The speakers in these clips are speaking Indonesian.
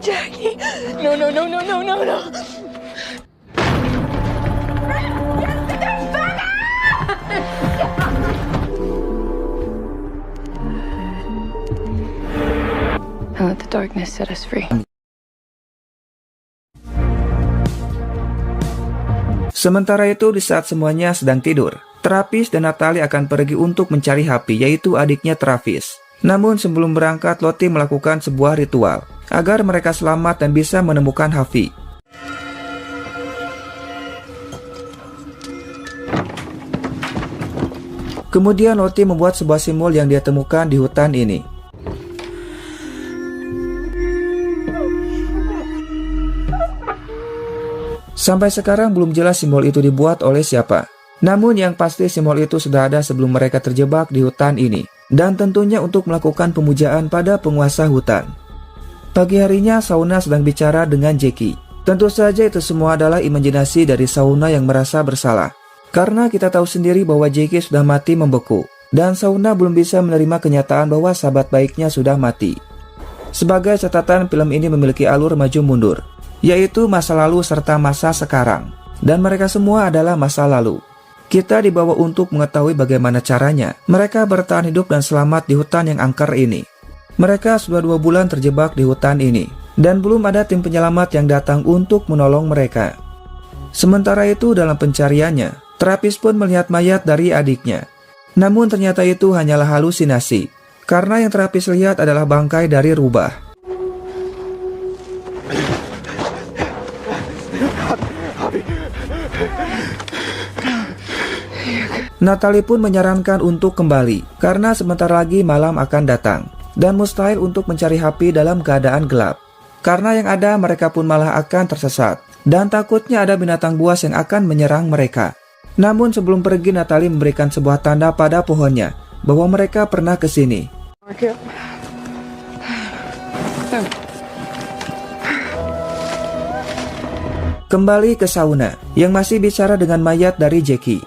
Jackie, no, no, no, no, no, no, no. And let the darkness set us free. Sementara itu, di saat semuanya sedang tidur, Travis dan Natalie akan pergi untuk mencari Happy, yaitu adiknya Travis. Namun sebelum berangkat, Lottie melakukan sebuah ritual agar mereka selamat dan bisa menemukan Happy. Kemudian Lottie membuat sebuah simbol yang dia temukan di hutan ini. Sampai sekarang belum jelas simbol itu dibuat oleh siapa. Namun yang pasti simbol itu sudah ada sebelum mereka terjebak di hutan ini. Dan tentunya untuk melakukan pemujaan pada penguasa hutan. Pagi harinya Shauna sedang bicara dengan Jackie. Tentu saja itu semua adalah imajinasi dari Shauna yang merasa bersalah. Karena kita tahu sendiri bahwa Jackie sudah mati membeku. Dan Shauna belum bisa menerima kenyataan bahwa sahabat baiknya sudah mati. Sebagai catatan, film ini memiliki alur maju mundur, yaitu masa lalu serta masa sekarang. Dan mereka semua adalah masa lalu. Kita dibawa untuk mengetahui bagaimana caranya mereka bertahan hidup dan selamat di hutan yang angker ini. Mereka sudah 2 bulan terjebak di hutan ini, dan belum ada tim penyelamat yang datang untuk menolong mereka. Sementara itu dalam pencariannya, Travis pun melihat mayat dari adiknya. Namun ternyata itu hanyalah halusinasi, karena yang Travis lihat adalah bangkai dari rubah. Natalie pun menyarankan untuk kembali, karena sebentar lagi malam akan datang, dan mustahil untuk mencari Happy dalam keadaan gelap. Karena yang ada mereka pun malah akan tersesat, dan takutnya ada binatang buas yang akan menyerang mereka. Namun sebelum pergi, Natalie memberikan sebuah tanda pada pohonnya, bahwa mereka pernah ke sini. Kembali ke Shauna, yang masih bicara dengan mayat dari Jackie.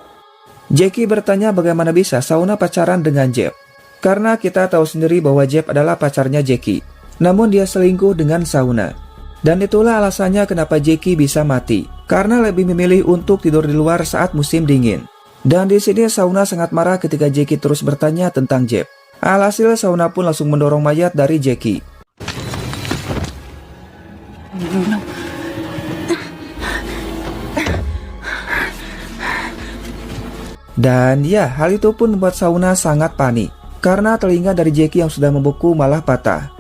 Jackie bertanya bagaimana bisa Shauna pacaran dengan Jeb. Karena kita tahu sendiri bahwa Jeb adalah pacarnya Jackie. Namun dia selingkuh dengan Shauna. Dan itulah alasannya kenapa Jackie bisa mati. Karena lebih memilih untuk tidur di luar saat musim dingin. Dan di sini Shauna sangat marah ketika Jackie terus bertanya tentang Jeb. Alhasil Shauna pun langsung mendorong mayat dari Jackie. Dan ya, hal itu pun membuat Shauna sangat panik, karena telinga dari Jackie yang sudah membeku malah patah.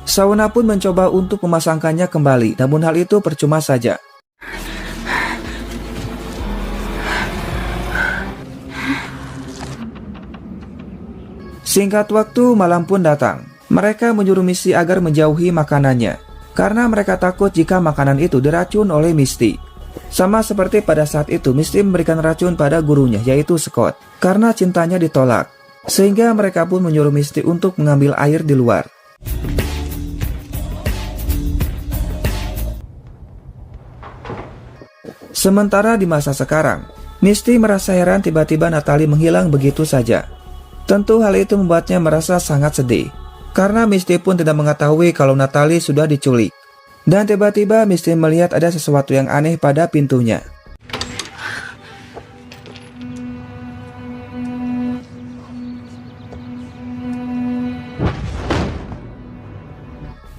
Shauna pun mencoba untuk memasangkannya kembali, namun hal itu percuma saja. Singkat waktu, malam pun datang. Mereka menyuruh Misty agar menjauhi makanannya, karena mereka takut jika makanan itu diracun oleh Misty. Sama seperti pada saat itu, Misty memberikan racun pada gurunya, yaitu Scott, karena cintanya ditolak. Sehingga mereka pun menyuruh Misty untuk mengambil air di luar. Sementara di masa sekarang, Misty merasa heran tiba-tiba Natalie menghilang begitu saja. Tentu hal itu membuatnya merasa sangat sedih, karena Misty pun tidak mengetahui kalau Natalie sudah diculik. Dan tiba-tiba Misty melihat ada sesuatu yang aneh pada pintunya.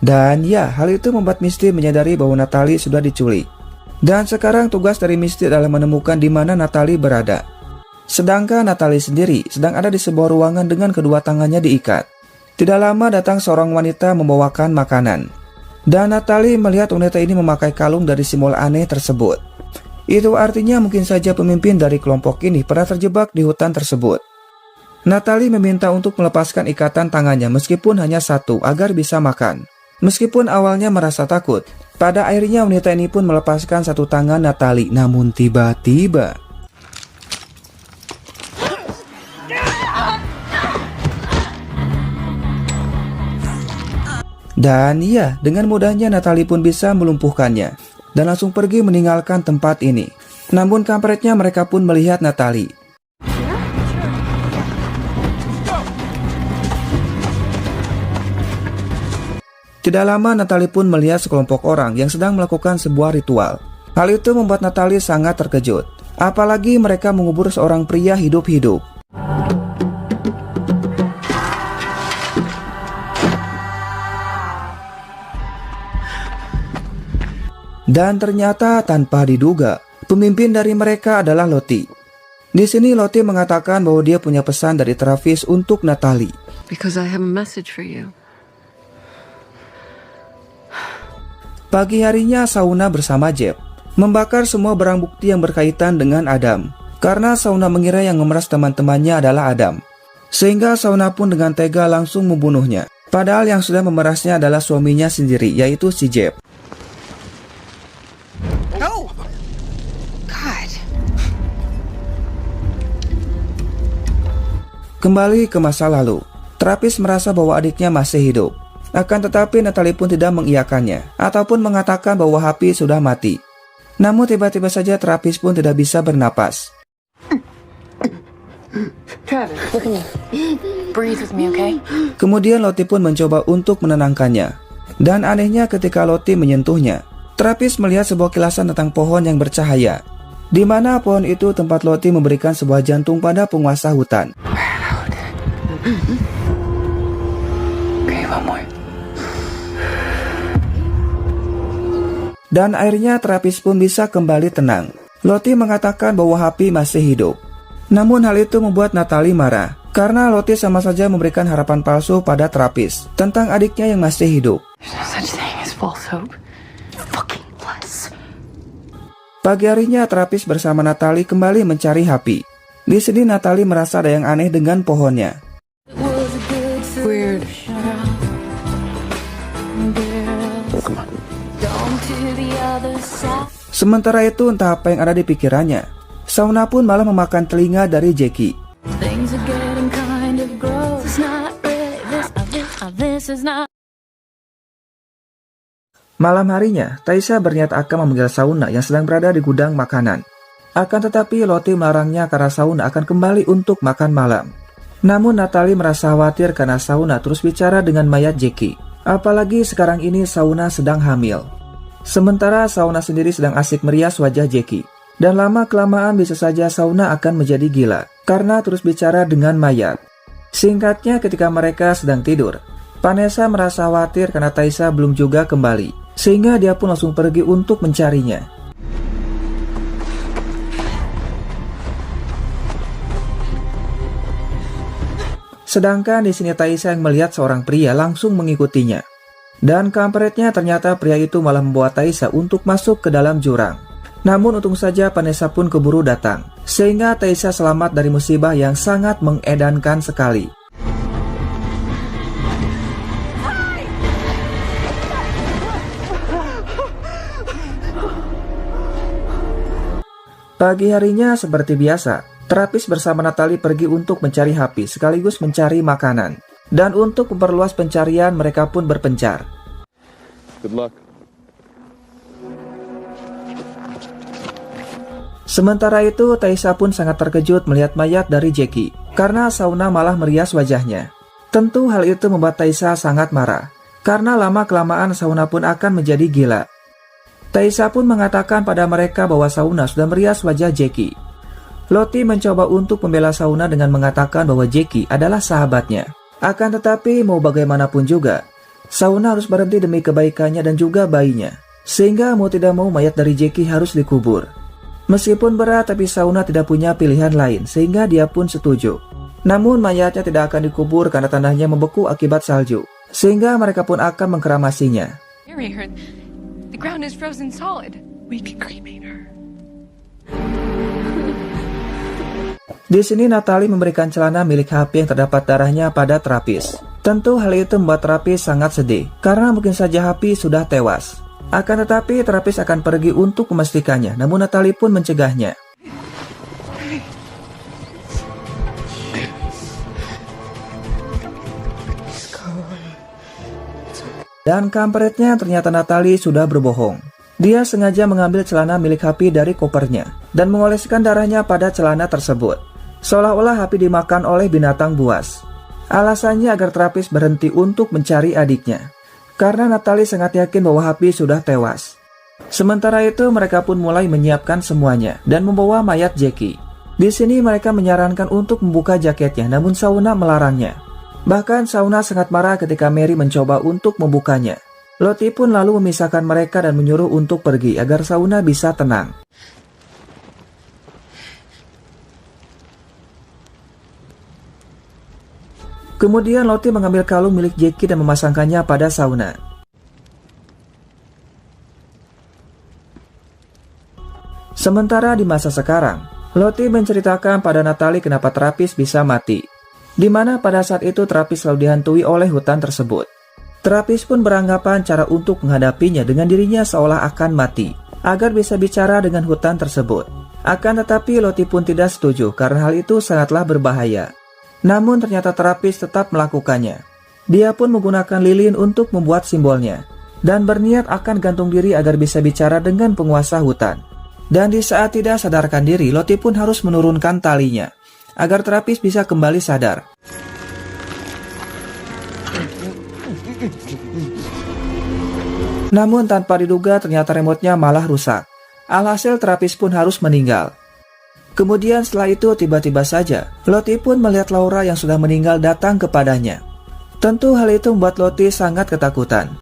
Dan ya, hal itu membuat Misty menyadari bahwa Natalie sudah diculik. Dan sekarang tugas dari Misty adalah menemukan di mana Natalie berada. Sedangkan Natalie sendiri sedang ada di sebuah ruangan dengan kedua tangannya diikat. Tidak lama datang seorang wanita membawakan makanan. Dan Natalie melihat wanita ini memakai kalung dari simbol aneh tersebut. Itu artinya mungkin saja pemimpin dari kelompok ini pernah terjebak di hutan tersebut. Natalie meminta untuk melepaskan ikatan tangannya meskipun hanya satu agar bisa makan. Meskipun awalnya merasa takut, pada akhirnya wanita ini pun melepaskan satu tangan Natalie. Namun tiba-tiba dan iya, dengan mudahnya Natalie pun bisa melumpuhkannya dan langsung pergi meninggalkan tempat ini. Namun kampretnya mereka pun melihat Natalie. Tidak lama Natalie pun melihat sekelompok orang yang sedang melakukan sebuah ritual. Hal itu membuat Natalie sangat terkejut. Apalagi mereka mengubur seorang pria hidup-hidup. Dan ternyata tanpa diduga, pemimpin dari mereka adalah Lottie. Di sini Lottie mengatakan bahwa dia punya pesan dari Travis untuk Natalie. Because I have a message for you. Pagi harinya Shauna bersama Jeb membakar semua barang bukti yang berkaitan dengan Adam. Karena Shauna mengira yang memeras teman-temannya adalah Adam. Sehingga Shauna pun dengan tega langsung membunuhnya. Padahal yang sudah memerasnya adalah suaminya sendiri, yaitu si Jeb. Oh! God. Kembali ke masa lalu, Travis merasa bahwa adiknya masih hidup. Akan tetapi Natalie pun tidak mengiyakannya, ataupun mengatakan bahwa Happy sudah mati. Namun tiba-tiba saja Travis pun tidak bisa bernapas. Travis, look at me. Breathe with me, okay? Kemudian Lottie pun mencoba untuk menenangkannya. Dan anehnya ketika Lottie menyentuhnya, Travis melihat sebuah kilasan tentang pohon yang bercahaya, di mana pohon itu tempat Lottie memberikan sebuah jantung pada penguasa hutan. Okay, one more. Dan akhirnya Travis pun bisa kembali tenang. Lottie mengatakan bahwa Happy masih hidup. Namun hal itu membuat Natalie marah, karena Lottie sama saja memberikan harapan palsu pada Travis tentang adiknya yang masih hidup. There's no such thing as false hope. Fucking bless. Pagi harinya Travis bersama Natalie kembali mencari Happy. Di sini Natalie merasa ada yang aneh dengan pohonnya. Weird. Sementara itu entah apa yang ada di pikirannya, Shauna pun malah memakan telinga dari Jackie. Malam harinya, Taisha berniat akan memanggil Shauna yang sedang berada di gudang makanan. Akan tetapi Lottie melarangnya karena Shauna akan kembali untuk makan malam. Namun Natalie merasa khawatir karena Shauna terus bicara dengan mayat Jackie. Apalagi sekarang ini Shauna sedang hamil. Sementara Shauna sendiri sedang asik merias wajah Jackie. Dan lama-kelamaan bisa saja Shauna akan menjadi gila karena terus bicara dengan mayat. Singkatnya ketika mereka sedang tidur, Vanessa merasa khawatir karena Taisha belum juga kembali. Sehingga dia pun langsung pergi untuk mencarinya. Sedangkan di sini Taisha yang melihat seorang pria langsung mengikutinya. Dan kampretnya ternyata pria itu malah membawa Taisha untuk masuk ke dalam jurang. Namun untung saja Vanessa pun keburu datang. Sehingga Taisha selamat dari musibah yang sangat mengedankan sekali. Pagi harinya seperti biasa, Travis bersama Natalie pergi untuk mencari Happy sekaligus mencari makanan. Dan untuk memperluas pencarian mereka pun berpencar. Good luck. Sementara itu Taisha pun sangat terkejut melihat mayat dari Jackie karena Shauna malah merias wajahnya. Tentu hal itu membuat Taisha sangat marah karena lama-kelamaan Shauna pun akan menjadi gila. Taisha pun mengatakan pada mereka bahwa Shauna sudah merias wajah Jackie. Lottie mencoba untuk membela Shauna dengan mengatakan bahwa Jackie adalah sahabatnya. Akan tetapi mau bagaimanapun juga, Shauna harus berhenti demi kebaikannya dan juga bayinya. Sehingga mau tidak mau mayat dari Jackie harus dikubur. Meskipun berat tapi Shauna tidak punya pilihan lain sehingga dia pun setuju. Namun mayatnya tidak akan dikubur karena tanahnya membeku akibat salju. Sehingga mereka pun akan mengkeramasinya. The ground is frozen solid. We can cremate her. Di sini Natalie memberikan celana milik Happy yang terdapat darahnya pada Travis. Tentu hal itu membuat Travis sangat sedih karena mungkin saja Happy sudah tewas. Akan tetapi Travis akan pergi untuk memastikannya, namun Natalie pun mencegahnya. Dan kampretnya ternyata Natalie sudah berbohong. Dia sengaja mengambil celana milik Happy dari kopernya dan mengoleskan darahnya pada celana tersebut. Seolah-olah Happy dimakan oleh binatang buas. Alasannya agar Travis berhenti untuk mencari adiknya. karena Natalie sangat yakin bahwa Happy sudah tewas. Sementara itu mereka pun mulai menyiapkan semuanya dan membawa mayat Jackie. Di sini mereka menyarankan untuk membuka jaketnya, namun Shauna melarangnya. Bahkan Shauna sangat marah ketika Mary mencoba untuk membukanya. Lottie pun lalu memisahkan mereka dan menyuruh untuk pergi agar Shauna bisa tenang. Kemudian Lottie mengambil kalung milik Jackie dan memasangkannya pada Shauna. Sementara di masa sekarang, Lottie menceritakan pada Natalie kenapa Trappist bisa mati, di mana pada saat itu Trappist selalu dihantui oleh hutan tersebut. Trappist pun beranggapan cara untuk menghadapinya dengan dirinya seolah akan mati, agar bisa bicara dengan hutan tersebut. Akan tetapi Lottie pun tidak setuju karena hal itu sangatlah berbahaya. Namun ternyata Trappist tetap melakukannya. Dia pun menggunakan lilin untuk membuat simbolnya, dan berniat akan gantung diri agar bisa bicara dengan penguasa hutan. Dan di saat tidak sadarkan diri, Lottie pun harus menurunkan talinya, agar Trappist bisa kembali sadar. Namun tanpa diduga ternyata remote-nya malah rusak. Alhasil Trappist pun harus meninggal. Kemudian setelah itu tiba-tiba saja Lottie pun melihat Laura yang sudah meninggal datang kepadanya. Tentu hal itu membuat Lottie sangat ketakutan.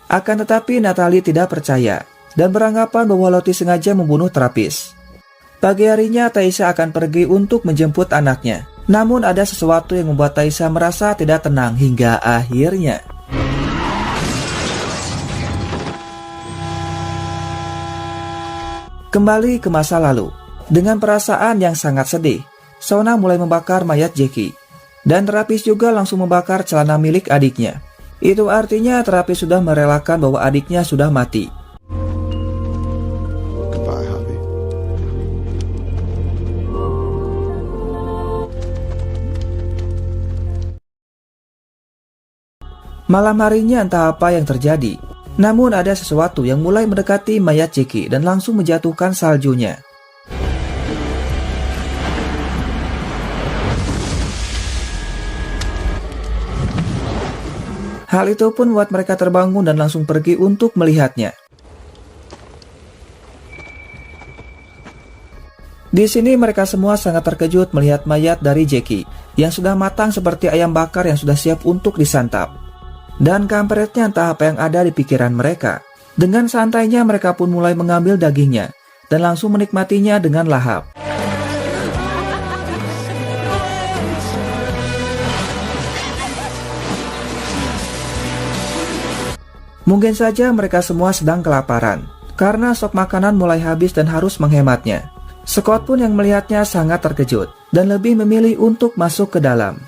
Akan tetapi Natalie tidak percaya dan beranggapan bahwa Lottie sengaja membunuh Trappist. Pagi harinya Taisha akan pergi untuk menjemput anaknya. Namun ada sesuatu yang membuat Taisha merasa tidak tenang hingga akhirnya. Kembali ke masa lalu. Dengan perasaan yang sangat sedih, Shauna mulai membakar mayat Jackie. Dan Trappist juga langsung membakar celana milik adiknya. Itu artinya Trappist sudah merelakan bahwa adiknya sudah mati. Goodbye, Happy. Malam harinya entah apa yang terjadi. Namun ada sesuatu yang mulai mendekati mayat Jackie dan langsung menjatuhkan saljunya. Hal itu pun membuat mereka terbangun dan langsung pergi untuk melihatnya. Di sini mereka semua sangat terkejut melihat mayat dari Jackie yang sudah matang seperti ayam bakar yang sudah siap untuk disantap. Dan kampretnya entah apa yang ada di pikiran mereka. Dengan santainya mereka pun mulai mengambil dagingnya dan langsung menikmatinya dengan lahap. Mungkin saja mereka semua sedang kelaparan, karena stok makanan mulai habis dan harus menghematnya. Scott pun yang melihatnya sangat terkejut, dan lebih memilih untuk masuk ke dalam.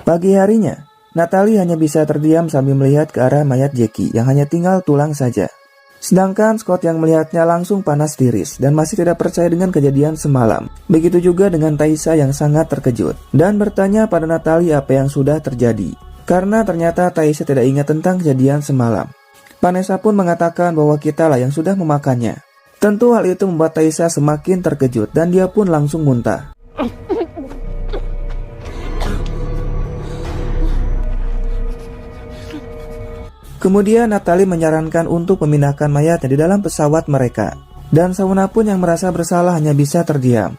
Pagi harinya, Natalie hanya bisa terdiam sambil melihat ke arah mayat Jackie yang hanya tinggal tulang saja. Sedangkan Scott yang melihatnya langsung panas tiris dan masih tidak percaya dengan kejadian semalam. Begitu juga dengan Taisha yang sangat terkejut dan bertanya pada Natalie apa yang sudah terjadi. Karena ternyata Taisha tidak ingat tentang kejadian semalam. Vanessa pun mengatakan bahwa kitalah yang sudah memakannya. Tentu hal itu membuat Taisha semakin terkejut dan dia pun langsung muntah. Kemudian Natalie menyarankan untuk memindahkan mayatnya di dalam pesawat mereka. Dan Shauna pun yang merasa bersalah hanya bisa terdiam.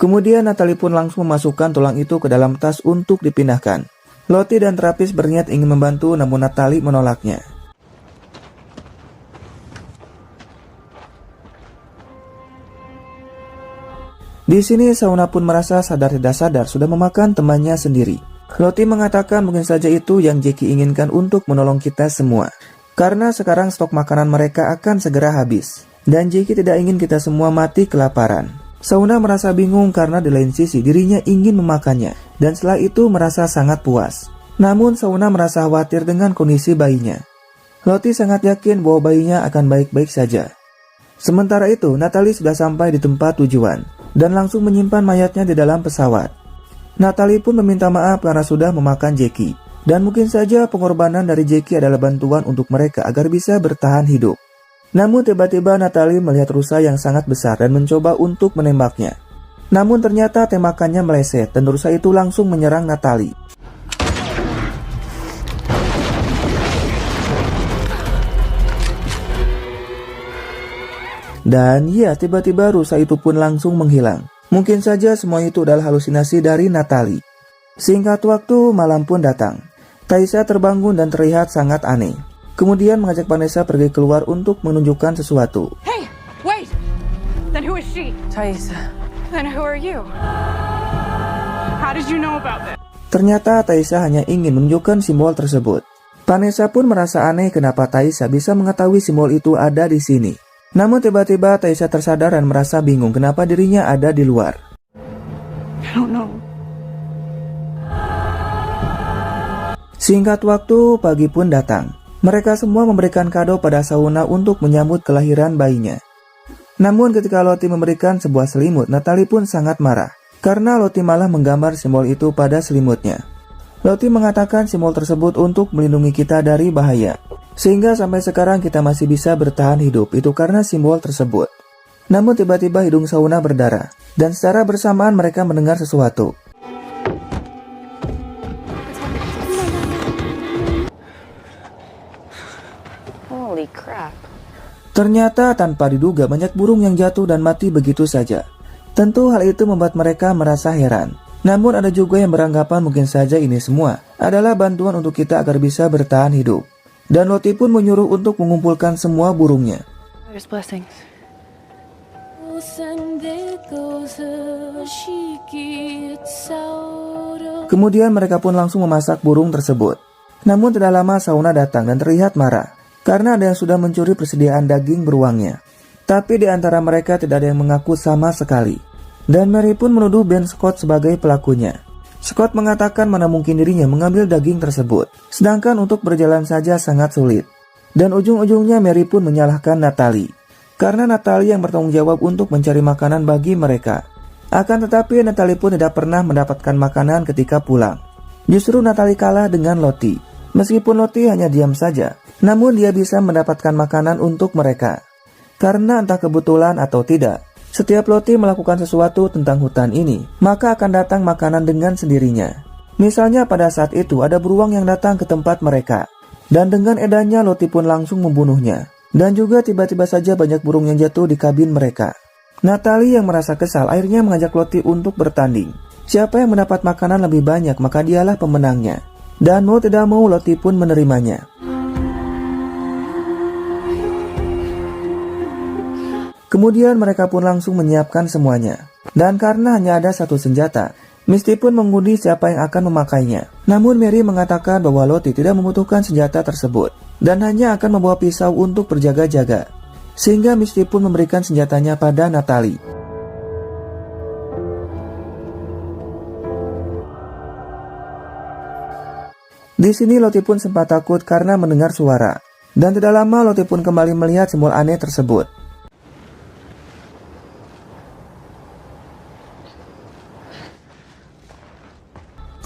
Kemudian Natalie pun langsung memasukkan tulang itu ke dalam tas untuk dipindahkan. Lottie dan Trappist berniat ingin membantu namun Natalie menolaknya. Di sini Shauna pun merasa sadar tidak sadar sudah memakan temannya sendiri. Lottie mengatakan mungkin saja itu yang Jackie inginkan untuk menolong kita semua. Karena sekarang stok makanan mereka akan segera habis. Dan Jackie tidak ingin kita semua mati kelaparan. Shauna merasa bingung karena di lain sisi dirinya ingin memakannya. Dan setelah itu merasa sangat puas. Namun Shauna merasa khawatir dengan kondisi bayinya. Lottie sangat yakin bahwa bayinya akan baik-baik saja. Sementara itu Natalie sudah sampai di tempat tujuan. dan langsung menyimpan mayatnya di dalam pesawat. Natalie pun meminta maaf karena sudah memakan Jackie, dan mungkin saja pengorbanan dari Jackie adalah bantuan untuk mereka agar bisa bertahan hidup. Namun tiba-tiba Natalie melihat rusa yang sangat besar dan mencoba untuk menembaknya. Namun ternyata tembakannya meleset dan rusa itu langsung menyerang Natalie. Dan ya, tiba-tiba rusa itu pun langsung menghilang. Mungkin saja semua itu adalah halusinasi dari Natalie. Singkat waktu, malam pun datang. Taissa terbangun dan terlihat sangat aneh. Kemudian mengajak Vanessa pergi keluar untuk menunjukkan sesuatu. Hey, wait! Then who is she? Taissa. Then who are you? How did you know about this? Ternyata Taissa hanya ingin menunjukkan simbol tersebut. Vanessa pun merasa aneh kenapa Taissa bisa mengetahui simbol itu ada di sini. Namun tiba-tiba Taissa tersadar dan merasa bingung kenapa dirinya ada di luar. I don't know. Singkat waktu, pagi pun datang. Mereka semua memberikan kado pada Shauna untuk menyambut kelahiran bayinya. Namun ketika Lottie memberikan sebuah selimut, Natalie pun sangat marah. Karena Lottie malah menggambar simbol itu pada selimutnya. Lottie mengatakan simbol tersebut untuk melindungi kita dari bahaya. Sehingga sampai sekarang kita masih bisa bertahan hidup, itu karena simbol tersebut. Namun tiba-tiba hidung Shauna berdarah, dan secara bersamaan mereka mendengar sesuatu. Holy crap. Ternyata tanpa diduga banyak burung yang jatuh dan mati begitu saja. Tentu hal itu membuat mereka merasa heran. Namun ada juga yang beranggapan mungkin saja ini semua adalah bantuan untuk kita agar bisa bertahan hidup. Dan Lottie pun menyuruh untuk mengumpulkan semua burungnya. There's blessings. Kemudian mereka pun langsung memasak burung tersebut. Namun tidak lama Shauna datang dan terlihat marah karena ada yang sudah mencuri persediaan daging beruangnya. Tapi di antara mereka tidak ada yang mengaku sama sekali. Dan Mary pun menuduh Ben Scott sebagai pelakunya. Scott mengatakan mana mungkin dirinya mengambil daging tersebut, sedangkan untuk berjalan saja sangat sulit. Dan ujung-ujungnya Mary pun menyalahkan Natalie, karena Natalie yang bertanggung jawab untuk mencari makanan bagi mereka. Akan tetapi Natalie pun tidak pernah mendapatkan makanan ketika pulang. Justru Natalie kalah dengan Lottie. Meskipun Lottie hanya diam saja, namun dia bisa mendapatkan makanan untuk mereka. Karena entah kebetulan atau tidak, setiap Lottie melakukan sesuatu tentang hutan ini, maka akan datang makanan dengan sendirinya. Misalnya pada saat itu ada beruang yang datang ke tempat mereka, dan dengan edannya Lottie pun langsung membunuhnya. Dan juga tiba-tiba saja banyak burung yang jatuh di kabin mereka. Natalie yang merasa kesal akhirnya mengajak Lottie untuk bertanding. Siapa yang mendapat makanan lebih banyak maka dialah pemenangnya. Dan mau tidak mau Lottie pun menerimanya. Kemudian mereka pun langsung menyiapkan semuanya. Dan karena hanya ada satu senjata, Misty pun mengundi siapa yang akan memakainya. Namun Mary mengatakan bahwa Lottie tidak membutuhkan senjata tersebut, dan hanya akan membawa pisau untuk berjaga-jaga. Sehingga Misty pun memberikan senjatanya pada Natalie. Di sini Lottie pun sempat takut karena mendengar suara. Dan tidak lama Lottie pun kembali melihat simbol aneh tersebut.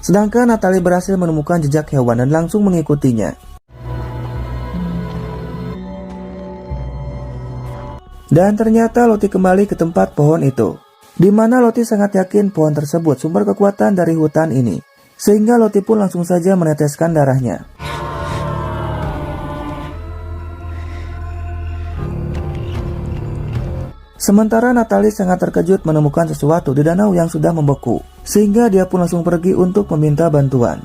Sedangkan Natalie berhasil menemukan jejak hewan dan langsung mengikutinya. Dan ternyata Lottie kembali ke tempat pohon itu, di mana Lottie sangat yakin pohon tersebut sumber kekuatan dari hutan ini. Sehingga Lottie pun langsung saja meneteskan darahnya. Sementara Natalie sangat terkejut menemukan sesuatu di danau yang sudah membeku, sehingga dia pun langsung pergi untuk meminta bantuan.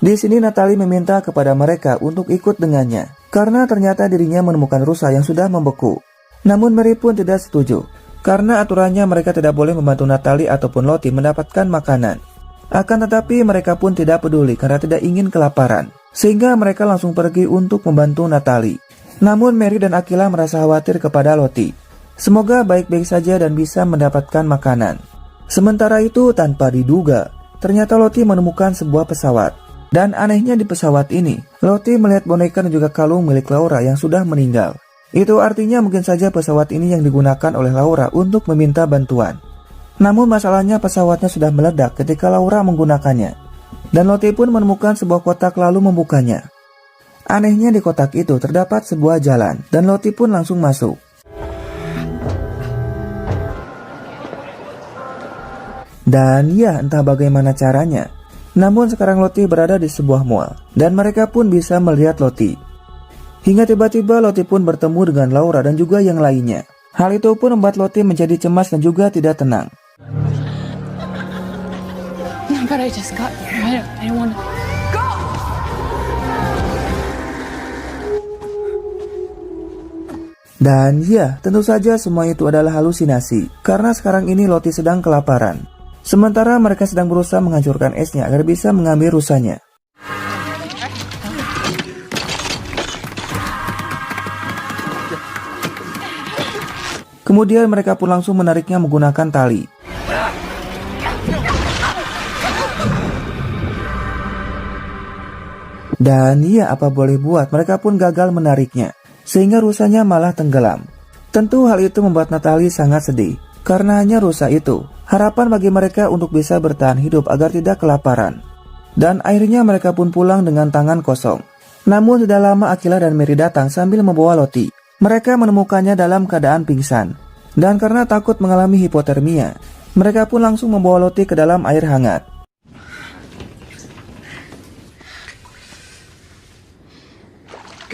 Di sini Natalie meminta kepada mereka untuk ikut dengannya, karena ternyata dirinya menemukan rusa yang sudah membeku. Namun Mary pun tidak setuju, karena aturannya mereka tidak boleh membantu Natalie ataupun Lottie mendapatkan makanan. Akan tetapi mereka pun tidak peduli karena tidak ingin kelaparan, sehingga mereka langsung pergi untuk membantu Natalie. Namun Mary dan Akilah merasa khawatir kepada Lottie. Semoga baik-baik saja dan bisa mendapatkan makanan. Sementara itu tanpa diduga, ternyata Lottie menemukan sebuah pesawat. Dan anehnya di pesawat ini, Lottie melihat boneka dan juga kalung milik Laura yang sudah meninggal. Itu artinya mungkin saja pesawat ini yang digunakan oleh Laura untuk meminta bantuan. Namun masalahnya pesawatnya sudah meledak ketika Laura menggunakannya. Dan Lottie pun menemukan sebuah kotak lalu membukanya. Anehnya di kotak itu terdapat sebuah jalan dan Lottie pun langsung masuk. Dan ya entah bagaimana caranya, namun sekarang Lottie berada di sebuah mall dan mereka pun bisa melihat Lottie. Hingga tiba-tiba Lottie pun bertemu dengan Laura dan juga yang lainnya. Hal itu pun membuat Lottie menjadi cemas dan juga tidak tenang. But I just got here. I don't want to go. Dan ya, tentu saja semua itu adalah halusinasi karena sekarang ini Lottie sedang kelaparan. Sementara mereka sedang berusaha menghancurkan esnya agar bisa mengambil rusanya. Kemudian mereka pun langsung menariknya menggunakan tali. Dan ya apa boleh buat, mereka pun gagal menariknya, sehingga rusanya malah tenggelam. Tentu hal itu membuat Natalie sangat sedih, karena hanya rusa itu harapan bagi mereka untuk bisa bertahan hidup agar tidak kelaparan. Dan akhirnya mereka pun pulang dengan tangan kosong. Namun tidak lama Akilah dan Mary datang sambil membawa Lottie. Mereka menemukannya dalam keadaan pingsan. Dan karena takut mengalami hipotermia, mereka pun langsung membawa Lottie ke dalam air hangat.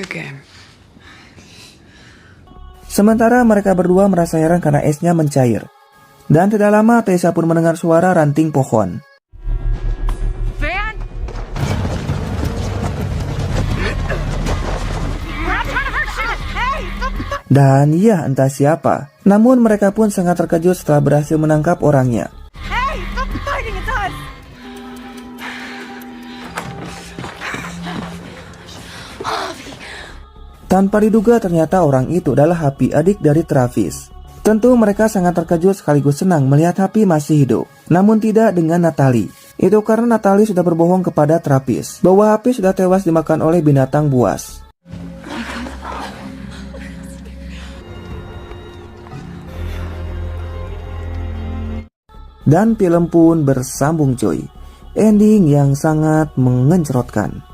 Good game. Sementara mereka berdua merasa heran karena esnya mencair. Dan tidak lama Tessa pun mendengar suara ranting pohon. Van? We're not trying to hurt shit. Hey! Dan ya entah siapa, namun mereka pun sangat terkejut setelah berhasil menangkap orangnya. Hey! Stop fighting, it's us! Tanpa diduga ternyata orang itu adalah Happy, adik dari Travis. Tentu mereka sangat terkejut sekaligus senang melihat Happy masih hidup. Namun tidak dengan Natalie. Itu karena Natalie sudah berbohong kepada Travis bahwa Happy sudah tewas dimakan oleh binatang buas. Dan film pun bersambung cuy. Ending yang sangat mengencerotkan.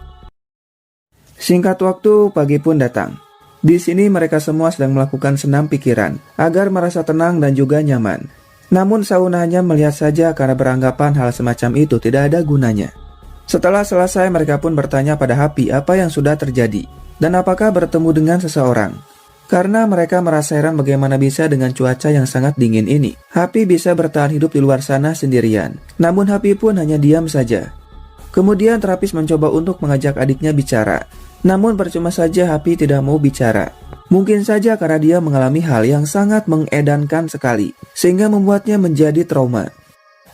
Singkat waktu, pagi pun datang. Di sini mereka semua sedang melakukan senam pikiran agar merasa tenang dan juga nyaman. Namun Sauna hanya melihat saja karena beranggapan hal semacam itu tidak ada gunanya. Setelah selesai mereka pun bertanya pada Happy apa yang sudah terjadi dan apakah bertemu dengan seseorang. Karena mereka merasa heran bagaimana bisa dengan cuaca yang sangat dingin ini Happy bisa bertahan hidup di luar sana sendirian. Namun Happy pun hanya diam saja. Kemudian Travis mencoba untuk mengajak adiknya bicara. Namun percuma saja Happy tidak mau bicara. Mungkin saja karena dia mengalami hal yang sangat mengedankan sekali, sehingga membuatnya menjadi trauma.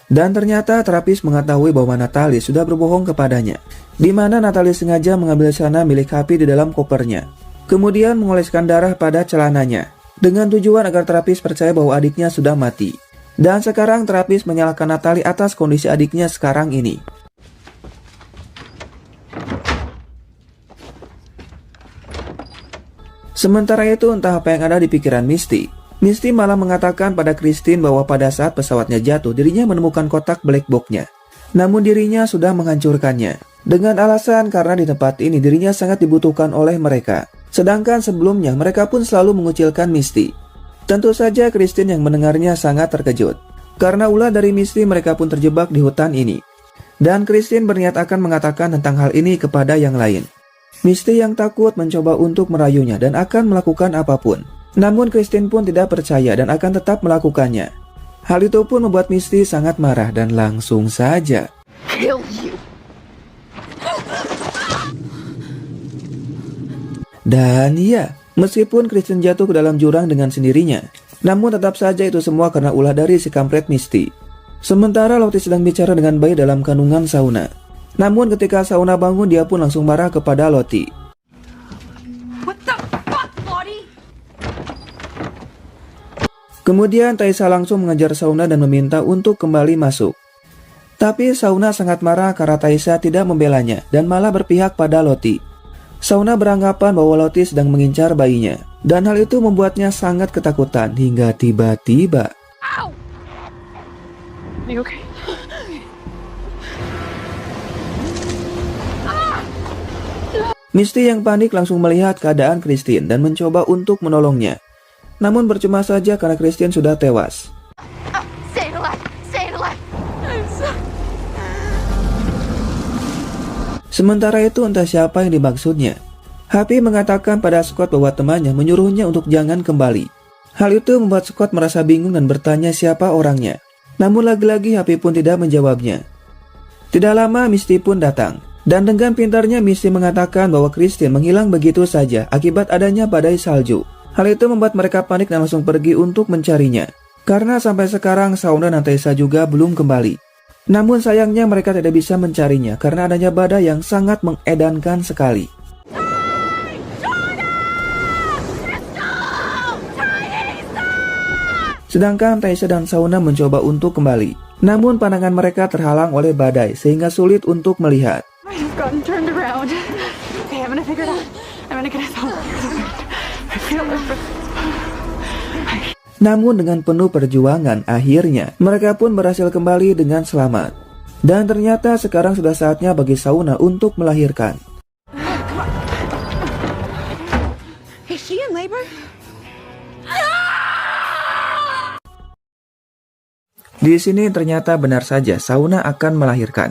Dan ternyata Travis mengetahui bahwa Natalie sudah berbohong kepadanya, di mana Natalie sengaja mengambil celana milik Happy di dalam kopernya. Kemudian mengoleskan darah pada celananya, dengan tujuan agar Travis percaya bahwa adiknya sudah mati. Dan sekarang Travis menyalahkan Natalie atas kondisi adiknya sekarang ini. Sementara itu entah apa yang ada di pikiran Misty. Misty malah mengatakan pada Christine bahwa pada saat pesawatnya jatuh dirinya menemukan kotak black box-nya. Namun dirinya sudah menghancurkannya. Dengan alasan karena di tempat ini dirinya sangat dibutuhkan oleh mereka. Sedangkan sebelumnya mereka pun selalu mengucilkan Misty. Tentu saja Christine yang mendengarnya sangat terkejut. Karena ulah dari Misty mereka pun terjebak di hutan ini. Dan Christine berniat akan mengatakan tentang hal ini kepada yang lain. Misty yang takut mencoba untuk merayunya dan akan melakukan apapun. Namun Christine pun tidak percaya dan akan tetap melakukannya. Hal itu pun membuat Misty sangat marah dan langsung saja Kill you. Dan ya, meskipun Christine jatuh ke dalam jurang dengan sendirinya, namun tetap saja itu semua karena ulah dari si kampret Misty. Sementara Lottie sedang bicara dengan bayi dalam kandungan Sauna. Namun ketika Sauna bangun dia pun langsung marah kepada Lottie. What the fuck, Lottie? Kemudian Tessa langsung mengejar Sauna dan meminta untuk kembali masuk. Tapi Shauna sangat marah karena Taisha tidak membelanya dan malah berpihak pada Lottie. Shauna beranggapan bahwa Lottie sedang mengincar bayinya, dan hal itu membuatnya sangat ketakutan hingga tiba-tiba Ow! Are you okay? Misty yang panik langsung melihat keadaan Christine dan mencoba untuk menolongnya. Namun percuma saja karena Christine sudah tewas. Stay alive! Stay alive! I'm so... Sementara itu entah siapa yang dimaksudnya. Happy mengatakan pada Scott bahwa temannya menyuruhnya untuk jangan kembali. Hal itu membuat Scott merasa bingung dan bertanya siapa orangnya. Namun lagi-lagi Happy pun tidak menjawabnya. Tidak lama Misty pun datang. Dan dengan pintarnya Misty mengatakan bahwa Christine menghilang begitu saja akibat adanya badai salju. Hal itu membuat mereka panik dan langsung pergi untuk mencarinya. Karena sampai sekarang Shauna dan Taisha juga belum kembali. Namun sayangnya mereka tidak bisa mencarinya karena adanya badai yang sangat mengedankan sekali. Sedangkan Taisha dan Shauna mencoba untuk kembali. Namun pandangan mereka terhalang oleh badai sehingga sulit untuk melihat. I've gotten turned around. Okay, I'm gonna figure it out. I'm gonna get us home. I feel it. Namun dengan penuh perjuangan, akhirnya mereka pun berhasil kembali dengan selamat. Dan ternyata sekarang sudah saatnya bagi Shauna untuk melahirkan. Is she in labor? Di sini ternyata benar saja Shauna akan melahirkan.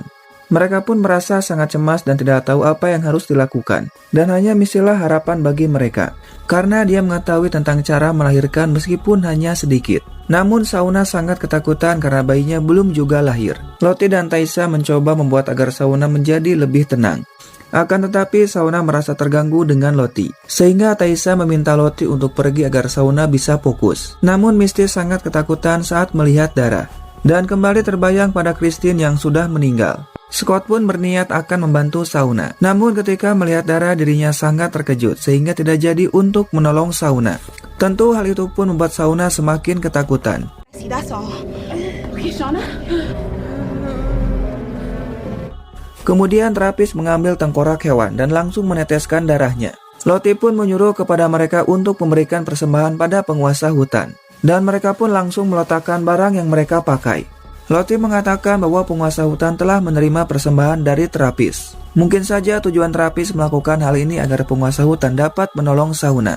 Mereka pun merasa sangat cemas dan tidak tahu apa yang harus dilakukan. Dan hanya Misty-lah harapan bagi mereka. Karena dia mengetahui tentang cara melahirkan meskipun hanya sedikit. Namun Shauna sangat ketakutan karena bayinya belum juga lahir. Lottie dan Taisha mencoba membuat agar Shauna menjadi lebih tenang. Akan tetapi Shauna merasa terganggu dengan Lottie. Sehingga Taisha meminta Lottie untuk pergi agar Shauna bisa fokus. Namun Misty sangat ketakutan saat melihat darah. Dan kembali terbayang pada Christine yang sudah meninggal. Scott pun berniat akan membantu Shauna. Namun ketika melihat darah dirinya sangat terkejut sehingga tidak jadi untuk menolong Shauna. Tentu hal itu pun membuat Shauna semakin ketakutan. See, that's all. Okay, Shauna? Kemudian terapis mengambil tengkorak hewan dan langsung meneteskan darahnya. Lottie pun menyuruh kepada mereka untuk memberikan persembahan pada penguasa hutan. Dan mereka pun langsung meletakkan barang yang mereka pakai. Lottie mengatakan bahwa penguasa hutan telah menerima persembahan dari terapis. Mungkin saja tujuan terapis melakukan hal ini agar penguasa hutan dapat menolong Shauna.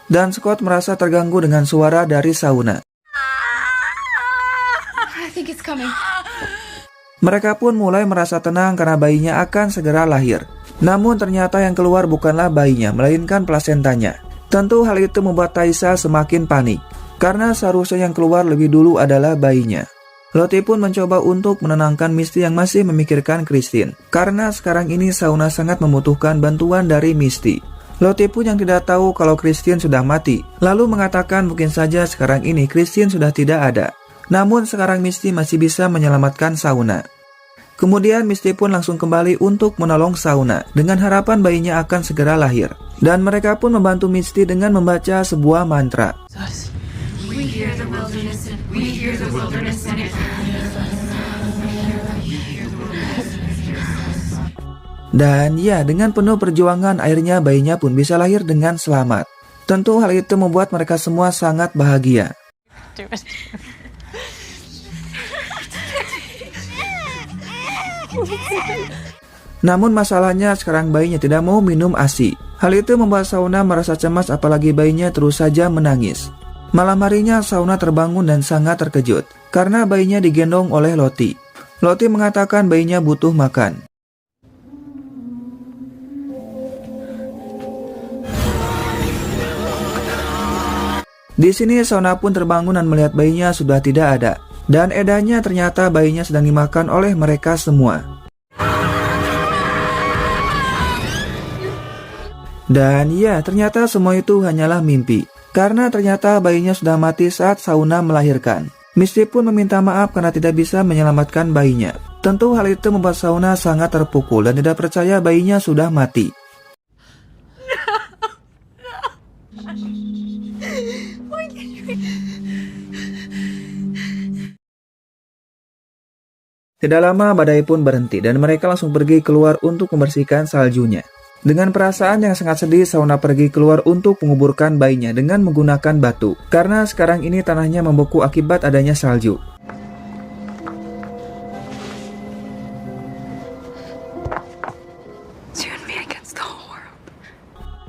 Dan Scott merasa terganggu dengan suara dari Shauna. I think it's coming. Mereka pun mulai merasa tenang karena bayinya akan segera lahir. Namun ternyata yang keluar bukanlah bayinya, melainkan plasentanya. Tentu hal itu membuat Taisha semakin panik. Karena seharusnya yang keluar lebih dulu adalah bayinya. Lottie pun mencoba untuk menenangkan Misty yang masih memikirkan Christine. Karena sekarang ini Shauna sangat membutuhkan bantuan dari Misty. Lottie pun yang tidak tahu kalau Christine sudah mati. Lalu mengatakan mungkin saja sekarang ini Christine sudah tidak ada. Namun sekarang Misty masih bisa menyelamatkan Shauna. Kemudian Misty pun langsung kembali untuk menolong Shauna. Dengan harapan bayinya akan segera lahir. Dan mereka pun membantu Misty dengan membaca sebuah mantra. We hear the wilderness and we hear the wilderness and it. Dan ya, dengan penuh perjuangan akhirnya bayinya pun bisa lahir dengan selamat. Tentu hal itu membuat mereka semua sangat bahagia. Do it. Namun masalahnya sekarang bayinya tidak mau minum ASI. Hal itu membuat Shauna merasa cemas apalagi bayinya terus saja menangis. Malam harinya Shauna terbangun dan sangat terkejut karena bayinya digendong oleh Lottie. Lottie mengatakan bayinya butuh makan. Di sini Shauna pun terbangun dan melihat bayinya sudah tidak ada. Dan edanya ternyata bayinya sedang dimakan oleh mereka semua. Dan ya, ternyata semua itu hanyalah mimpi. Karena ternyata bayinya sudah mati saat Shauna melahirkan. Misty pun meminta maaf karena tidak bisa menyelamatkan bayinya. Tentu hal itu membuat Shauna sangat terpukul dan tidak percaya bayinya sudah mati. Tidak lama badai pun berhenti dan mereka langsung pergi keluar untuk membersihkan saljunya. Dengan perasaan yang sangat sedih, Shauna pergi keluar untuk menguburkan bayinya dengan menggunakan batu. Karena sekarang ini tanahnya membeku akibat adanya salju.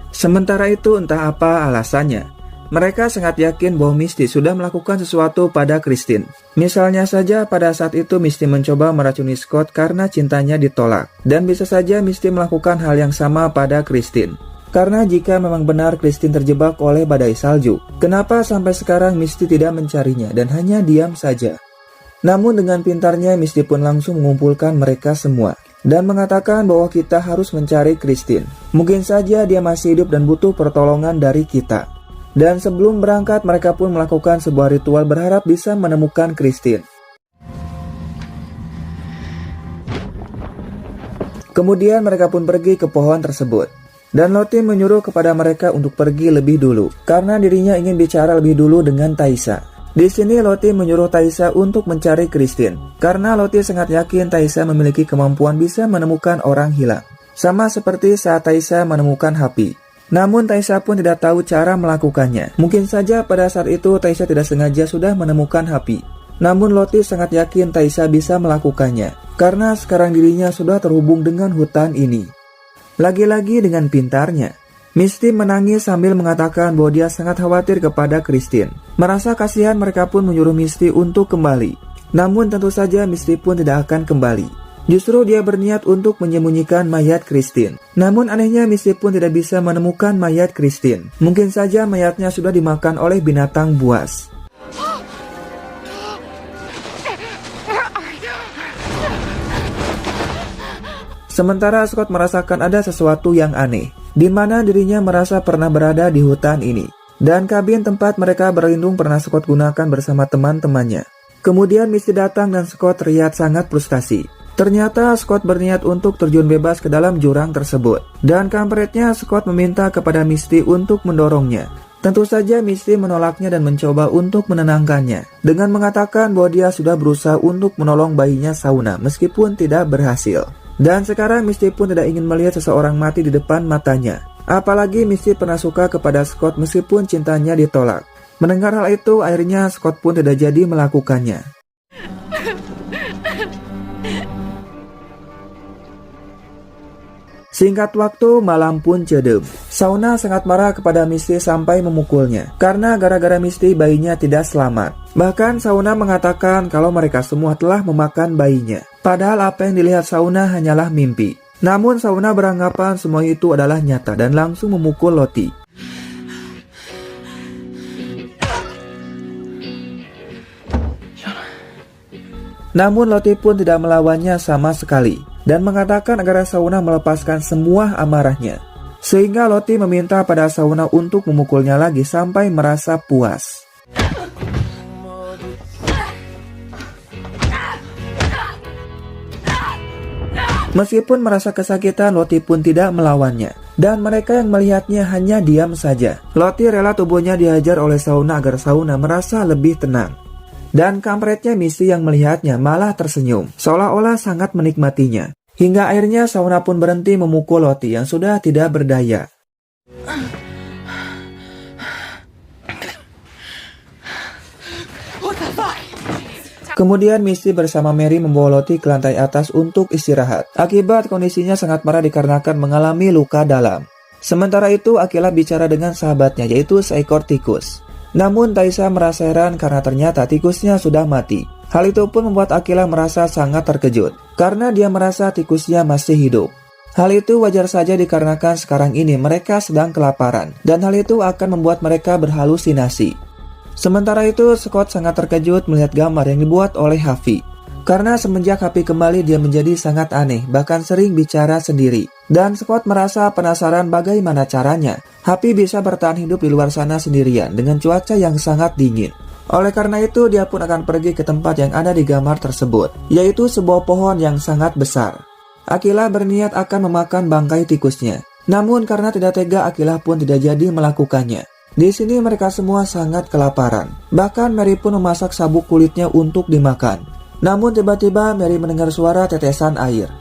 Sementara itu entah apa alasannya, mereka sangat yakin bahwa Misty sudah melakukan sesuatu pada Christine. Misalnya saja pada saat itu Misty mencoba meracuni Scott karena cintanya ditolak. Dan bisa saja Misty melakukan hal yang sama pada Christine. Karena jika memang benar Christine terjebak oleh badai salju, kenapa sampai sekarang Misty tidak mencarinya dan hanya diam saja? Namun dengan pintarnya Misty pun langsung mengumpulkan mereka semua dan mengatakan bahwa kita harus mencari Christine. Mungkin saja dia masih hidup dan butuh pertolongan dari kita. Dan sebelum berangkat mereka pun melakukan sebuah ritual berharap bisa menemukan Christine. Kemudian mereka pun pergi ke pohon tersebut. Dan Lottie menyuruh kepada mereka untuk pergi lebih dulu karena dirinya ingin bicara lebih dulu dengan Taisha. Di sini Lottie menyuruh Taisha untuk mencari Christine karena Lottie sangat yakin Taisha memiliki kemampuan bisa menemukan orang hilang. Sama seperti saat Taisha menemukan Happy. Namun Taisha pun tidak tahu cara melakukannya. Mungkin saja pada saat itu Taisha tidak sengaja sudah menemukan Happy. Namun Lottie sangat yakin Taisha bisa melakukannya karena sekarang dirinya sudah terhubung dengan hutan ini. Lagi-lagi dengan pintarnya, Misty menangis sambil mengatakan bahwa dia sangat khawatir kepada Christine. Merasa kasihan mereka pun menyuruh Misty untuk kembali. Namun tentu saja Misty pun tidak akan kembali. Justru dia berniat untuk menyembunyikan mayat Christine. Namun anehnya Misty pun tidak bisa menemukan mayat Christine. Mungkin saja mayatnya sudah dimakan oleh binatang buas. Sementara Scott merasakan ada sesuatu yang aneh, di mana dirinya merasa pernah berada di hutan ini. Dan kabin tempat mereka berlindung pernah Scott gunakan bersama teman-temannya. Kemudian Misty datang dan Scott terlihat sangat frustasi. Ternyata Scott berniat untuk terjun bebas ke dalam jurang tersebut. Dan kampretnya Scott meminta kepada Misty untuk mendorongnya. Tentu saja Misty menolaknya dan mencoba untuk menenangkannya. Dengan mengatakan bahwa dia sudah berusaha untuk menolong bayinya Shauna meskipun tidak berhasil. Dan sekarang Misty pun tidak ingin melihat seseorang mati di depan matanya. Apalagi Misty pernah suka kepada Scott meskipun cintanya ditolak. Mendengar hal itu, akhirnya Scott pun tidak jadi melakukannya. Singkat waktu, malam pun cedem. Shauna sangat marah kepada Misty sampai memukulnya. Karena gara-gara Misty bayinya tidak selamat. Bahkan Shauna mengatakan kalau mereka semua telah memakan bayinya. Padahal apa yang dilihat Shauna hanyalah mimpi. Namun Shauna beranggapan semua itu adalah nyata dan langsung memukul Lottie. Namun Lottie pun tidak melawannya sama sekali dan mengatakan agar Shauna melepaskan semua amarahnya. Sehingga Lottie meminta pada Shauna untuk memukulnya lagi sampai merasa puas. Meskipun merasa kesakitan, Lottie pun tidak melawannya. Dan mereka yang melihatnya hanya diam saja. Lottie rela tubuhnya dihajar oleh Shauna agar Shauna merasa lebih tenang. Dan kampretnya Misty yang melihatnya malah tersenyum, seolah-olah sangat menikmatinya. Hingga akhirnya Shauna pun berhenti memukul Lottie yang sudah tidak berdaya. Kemudian Misty bersama Mary membawa Lottie ke lantai atas untuk istirahat. Akibat kondisinya sangat parah dikarenakan mengalami luka dalam. Sementara itu Akilah bicara dengan sahabatnya yaitu seekor tikus. Namun Taisha merasa heran karena ternyata tikusnya sudah mati. Hal itu pun membuat Akilah merasa sangat terkejut karena dia merasa tikusnya masih hidup. Hal itu wajar saja dikarenakan sekarang ini mereka sedang kelaparan dan hal itu akan membuat mereka berhalusinasi. Sementara itu, Scott sangat terkejut melihat gambar yang dibuat oleh Happy. Karena semenjak Happy kembali dia menjadi sangat aneh, bahkan sering bicara sendiri. Dan Scott merasa penasaran bagaimana caranya Happy bisa bertahan hidup di luar sana sendirian dengan cuaca yang sangat dingin. Oleh karena itu, dia pun akan pergi ke tempat yang ada di gambar tersebut, yaitu sebuah pohon yang sangat besar. Akilah berniat akan memakan bangkai tikusnya. Namun karena tidak tega, Akilah pun tidak jadi melakukannya. Di sini mereka semua sangat kelaparan. Bahkan Mary pun memasak sabuk kulitnya untuk dimakan. Namun tiba-tiba Mary mendengar suara tetesan air.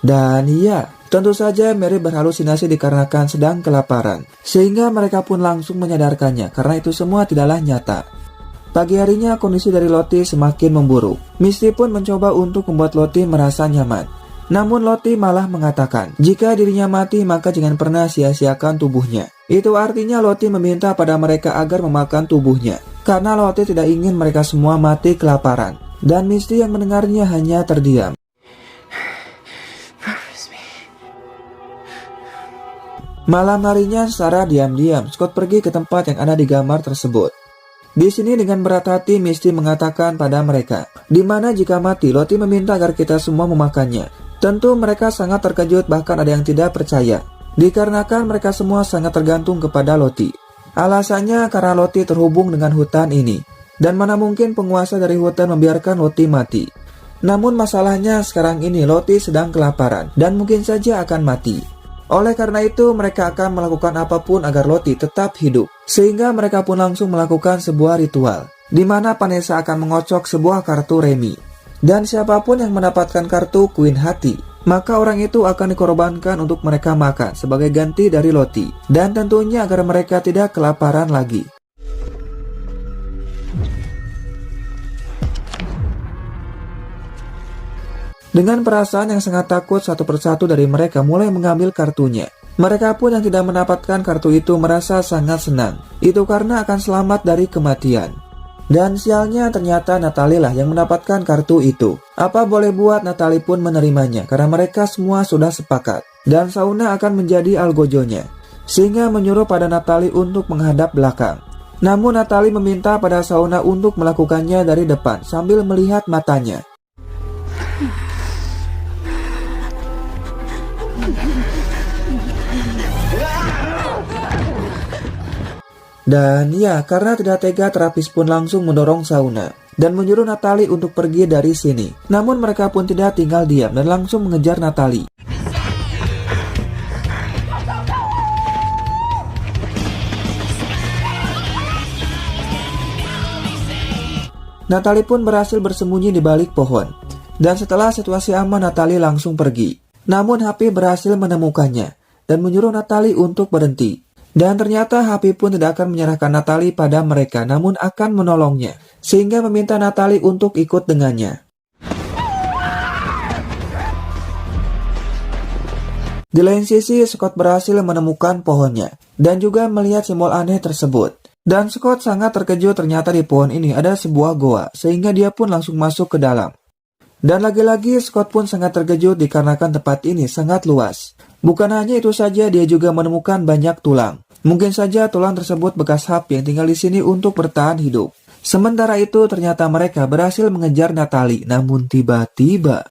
Dan iya, tentu saja Mary berhalusinasi dikarenakan sedang kelaparan, sehingga mereka pun langsung menyadarkannya karena itu semua tidaklah nyata. Pagi harinya kondisi dari Lottie semakin memburuk. Misty pun mencoba untuk membuat Lottie merasa nyaman. Namun Lottie malah mengatakan, jika dirinya mati maka jangan pernah sia-siakan tubuhnya. Itu artinya Lottie meminta pada mereka agar memakan tubuhnya, karena Lottie tidak ingin mereka semua mati kelaparan. Dan Misty yang mendengarnya hanya terdiam. Malam harinya secara diam-diam, Scott pergi ke tempat yang ada di gambar tersebut. Di sini dengan berat hati Misty mengatakan pada mereka, di mana jika mati Lottie meminta agar kita semua memakannya. Tentu mereka sangat terkejut, bahkan ada yang tidak percaya, dikarenakan mereka semua sangat tergantung kepada Lottie. Alasannya karena Lottie terhubung dengan hutan ini, dan mana mungkin penguasa dari hutan membiarkan Lottie mati. Namun masalahnya sekarang ini Lottie sedang kelaparan dan mungkin saja akan mati. Oleh karena itu, mereka akan melakukan apapun agar Lottie tetap hidup. Sehingga mereka pun langsung melakukan sebuah ritual, di mana Vanessa akan mengocok sebuah kartu remi. Dan siapapun yang mendapatkan kartu Queen Hati, maka orang itu akan dikorbankan untuk mereka makan sebagai ganti dari Lottie. Dan tentunya agar mereka tidak kelaparan lagi. Dengan perasaan yang sangat takut, satu persatu dari mereka mulai mengambil kartunya. Mereka pun yang tidak mendapatkan kartu itu merasa sangat senang. Itu karena akan selamat dari kematian. Dan sialnya ternyata Natalie lah yang mendapatkan kartu itu. Apa boleh buat, Natalie pun menerimanya karena mereka semua sudah sepakat. Dan Shauna akan menjadi algojonya, sehingga menyuruh pada Natalie untuk menghadap belakang. Namun Natalie meminta pada Shauna untuk melakukannya dari depan sambil melihat matanya. Dan ya, karena tidak tega, terapis pun langsung mendorong Shauna dan menyuruh Natalie untuk pergi dari sini. Namun mereka pun tidak tinggal diam dan langsung mengejar Natalie. Natalie pun berhasil bersembunyi di balik pohon. Dan setelah situasi aman, Natalie langsung pergi. Namun Happy berhasil menemukannya dan menyuruh Natalie untuk berhenti. Dan ternyata Happy pun tidak akan menyerahkan Natalie pada mereka, namun akan menolongnya, sehingga meminta Natalie untuk ikut dengannya. Di lain sisi, Scott berhasil menemukan pohonnya, dan juga melihat simbol aneh tersebut. Dan Scott sangat terkejut, ternyata di pohon ini ada sebuah goa, sehingga dia pun langsung masuk ke dalam. Dan lagi-lagi Scott pun sangat terkejut dikarenakan tempat ini sangat luas. Bukan hanya itu saja, dia juga menemukan banyak tulang. Mungkin saja tulang tersebut bekas Happy yang tinggal di sini untuk bertahan hidup. Sementara itu ternyata mereka berhasil mengejar Natalie, namun tiba-tiba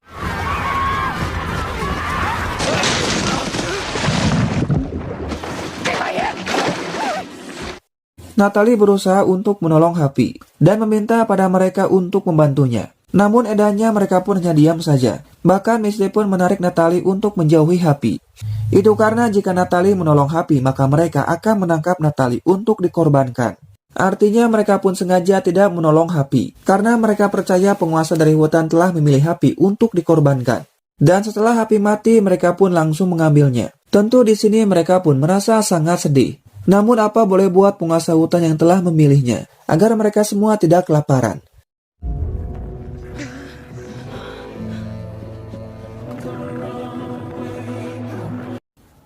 Natalie berusaha untuk menolong Happy dan meminta pada mereka untuk membantunya. Namun edannya mereka pun hanya diam saja. Bahkan Misty pun menarik Natalie untuk menjauhi Happy. Itu karena jika Natalie menolong Happy, maka mereka akan menangkap Natalie untuk dikorbankan. Artinya mereka pun sengaja tidak menolong Happy, karena mereka percaya penguasa dari hutan telah memilih Happy untuk dikorbankan. Dan setelah Happy mati, mereka pun langsung mengambilnya. Tentu di sini mereka pun merasa sangat sedih. Namun apa boleh buat penguasa hutan yang telah memilihnya, agar mereka semua tidak kelaparan.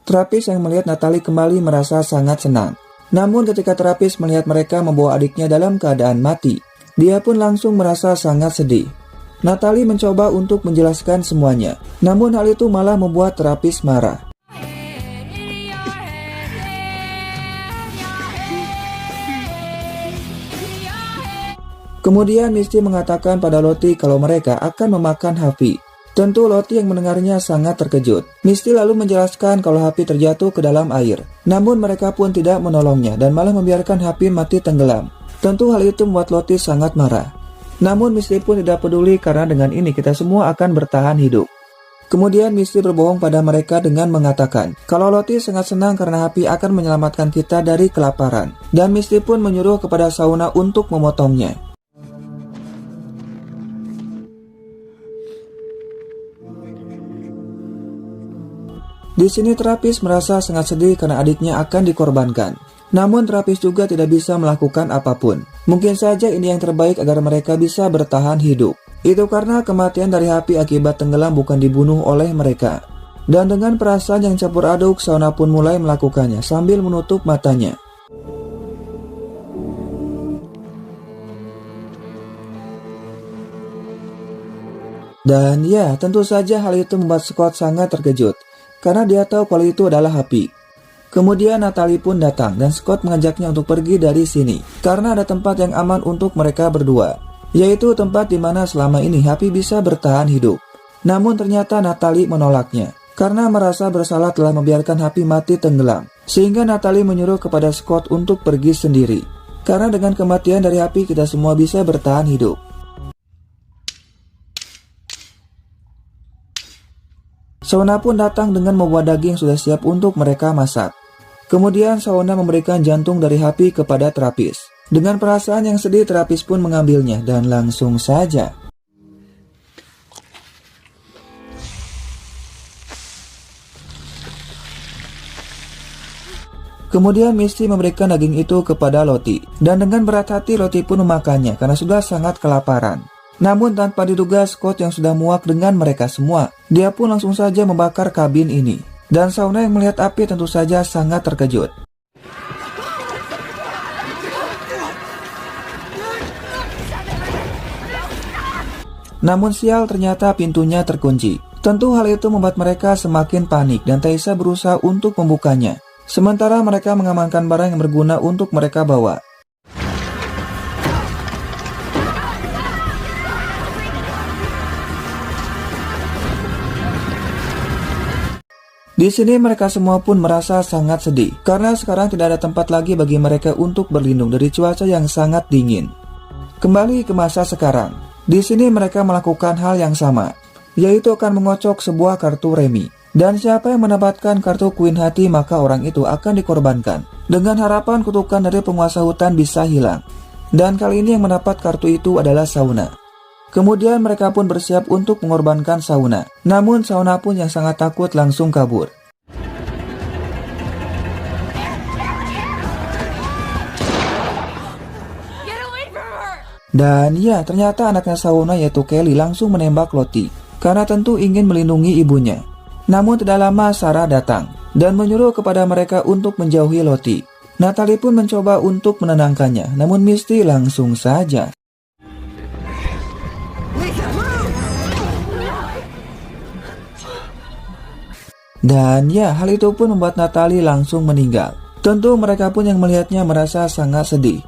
Terapis yang melihat Natalie kembali merasa sangat senang. Namun ketika terapis melihat mereka membawa adiknya dalam keadaan mati, dia pun langsung merasa sangat sedih. Natalie mencoba untuk menjelaskan semuanya, namun hal itu malah membuat terapis marah. Kemudian Misty mengatakan pada Lottie kalau mereka akan memakan Happy. Tentu Lottie yang mendengarnya sangat terkejut. Misty lalu menjelaskan kalau Happy terjatuh ke dalam air. Namun mereka pun tidak menolongnya dan malah membiarkan Happy mati tenggelam. Tentu hal itu membuat Lottie sangat marah. Namun Misty pun tidak peduli karena dengan ini kita semua akan bertahan hidup. Kemudian Misty berbohong pada mereka dengan mengatakan kalau Lottie sangat senang karena Happy akan menyelamatkan kita dari kelaparan. Dan Misty pun menyuruh kepada Shauna untuk memotongnya. Di sini terapis merasa sangat sedih karena adiknya akan dikorbankan. Namun terapis juga tidak bisa melakukan apapun. Mungkin saja ini yang terbaik agar mereka bisa bertahan hidup. Itu karena kematian dari Happy akibat tenggelam bukan dibunuh oleh mereka. Dan dengan perasaan yang campur aduk, Shauna pun mulai melakukannya sambil menutup matanya. Dan ya, tentu saja hal itu membuat Scott sangat terkejut. Karena dia tahu kalau itu adalah Happy. Kemudian Natalie pun datang dan Scott mengajaknya untuk pergi dari sini. Karena ada tempat yang aman untuk mereka berdua. Yaitu tempat di mana selama ini Happy bisa bertahan hidup. Namun ternyata Natalie menolaknya. Karena merasa bersalah telah membiarkan Happy mati tenggelam. Sehingga Natalie menyuruh kepada Scott untuk pergi sendiri. Karena dengan kematian dari Happy kita semua bisa bertahan hidup. Shauna pun datang dengan membawa daging yang sudah siap untuk mereka masak. Kemudian Shauna memberikan jantung dari Happy kepada terapis. Dengan perasaan yang sedih, terapis pun mengambilnya dan langsung saja. Kemudian Misty memberikan daging itu kepada Lottie. Dan dengan berat hati Lottie pun memakannya karena sudah sangat kelaparan. Namun tanpa diduga Scott yang sudah muak dengan mereka semua, dia pun langsung saja membakar kabin ini. Dan Shauna yang melihat api tentu saja sangat terkejut. Namun sial, ternyata pintunya terkunci. Tentu hal itu membuat mereka semakin panik dan Taisha berusaha untuk membukanya. Sementara mereka mengamankan barang yang berguna untuk mereka bawa. Di sini mereka semua pun merasa sangat sedih karena sekarang tidak ada tempat lagi bagi mereka untuk berlindung dari cuaca yang sangat dingin. Kembali ke masa sekarang. Di sini mereka melakukan hal yang sama, yaitu akan mengocok sebuah kartu remi. Dan siapa yang mendapatkan kartu Queen Hati maka orang itu akan dikorbankan. Dengan harapan kutukan dari penguasa hutan bisa hilang. Dan kali ini yang mendapat kartu itu adalah Shauna. Kemudian mereka pun bersiap untuk mengorbankan Shauna. Namun Shauna pun yang sangat takut langsung kabur. Dan ya, ternyata anaknya Shauna yaitu Kelly langsung menembak Lottie. Karena tentu ingin melindungi ibunya. Namun tidak lama Sarah datang dan menyuruh kepada mereka untuk menjauhi Lottie. Natalie pun mencoba untuk menenangkannya. Namun Misty langsung saja. Dan ya, hal itu pun membuat Natalie langsung meninggal. Tentu mereka pun yang melihatnya merasa sangat sedih.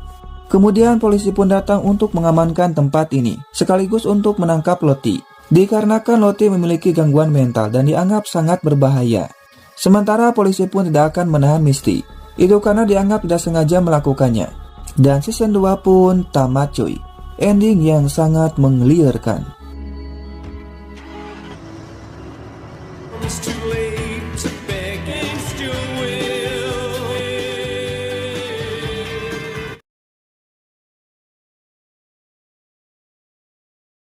Kemudian polisi pun datang untuk mengamankan tempat ini, sekaligus untuk menangkap Lottie. Dikarenakan Lottie memiliki gangguan mental dan dianggap sangat berbahaya. Sementara polisi pun tidak akan menahan Misty. Itu karena dianggap tidak sengaja melakukannya. Dan season 2 pun tamat cuy. Ending yang sangat menggeliarkan. It's too late.